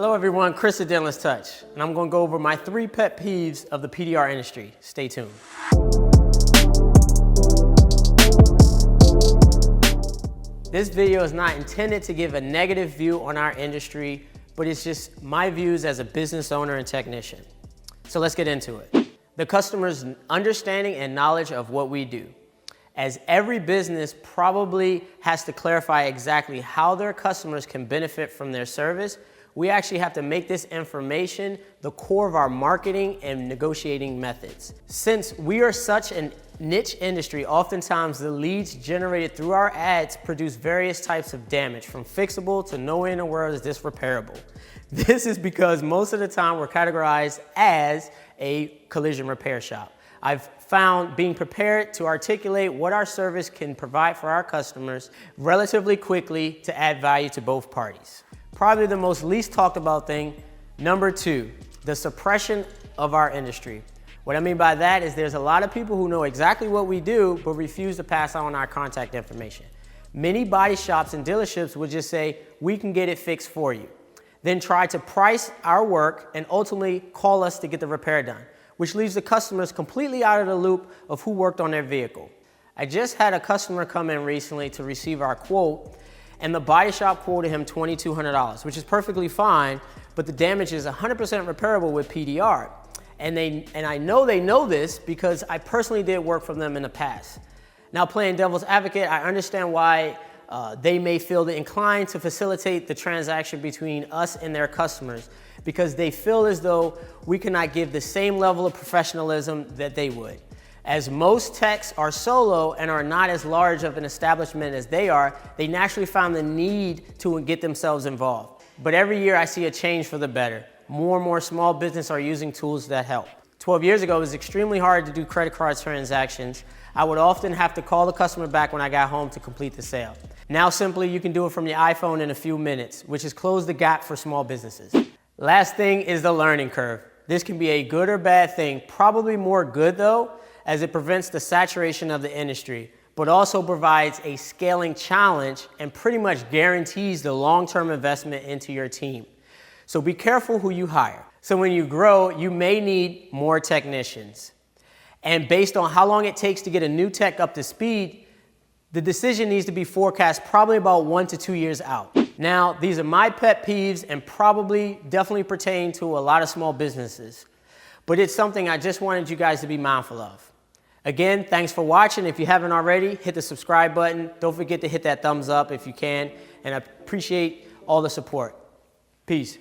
Hello everyone, Chris at Dentless Touch, and I'm going to go over my 3 pet peeves of the PDR industry. Stay tuned. This video is not intended to give a negative view on our industry, but it's just my views as a business owner and technician. So let's get into it. The customer's understanding and knowledge of what we do. As every business probably has to clarify exactly how their customers can benefit from their service, we actually have to make this information the core of our marketing and negotiating methods. Since we are such a niche industry, oftentimes the leads generated through our ads produce various types of damage, from fixable to nowhere in the world is this repairable. This is because most of the time we're categorized as a collision repair shop. I've found being prepared to articulate what our service can provide for our customers relatively quickly to add value to both parties. Probably the most least talked about thing, number 2, the suppression of our industry. What I mean by that is there's a lot of people who know exactly what we do but refuse to pass on our contact information. Many body shops and dealerships would just say, we can get it fixed for you, then try to price our work and ultimately call us to get the repair done, which leaves the customers completely out of the loop of who worked on their vehicle. I just had a customer come in recently to receive our quote, and the body shop quoted him $2,200, which is perfectly fine, but the damage is 100% repairable with PDR. And I know they know this because I personally did work for them in the past. Now, playing devil's advocate, I understand why they may feel inclined to facilitate the transaction between us and their customers, because they feel as though we cannot give the same level of professionalism that they would. As most techs are solo and are not as large of an establishment as they are, they naturally found the need to get themselves involved. But every year I see a change for the better. More and more small business are using tools that help. 12 years ago, it was extremely hard to do credit card transactions. I would often have to call the customer back when I got home to complete the sale. Now simply you can do it from your iPhone in a few minutes, which has closed the gap for small businesses. Last thing is the learning curve. This can be a good or bad thing, probably more good though, as it prevents the saturation of the industry, but also provides a scaling challenge and pretty much guarantees the long-term investment into your team. So be careful who you hire. So when you grow, you may need more technicians. And based on how long it takes to get a new tech up to speed, the decision needs to be forecast probably about 1 to 2 years out. Now, these are my pet peeves and probably definitely pertain to a lot of small businesses, but it's something I just wanted you guys to be mindful of. Again, thanks for watching. If you haven't already, hit the subscribe button. Don't forget to hit that thumbs up if you can, and I appreciate all the support. Peace.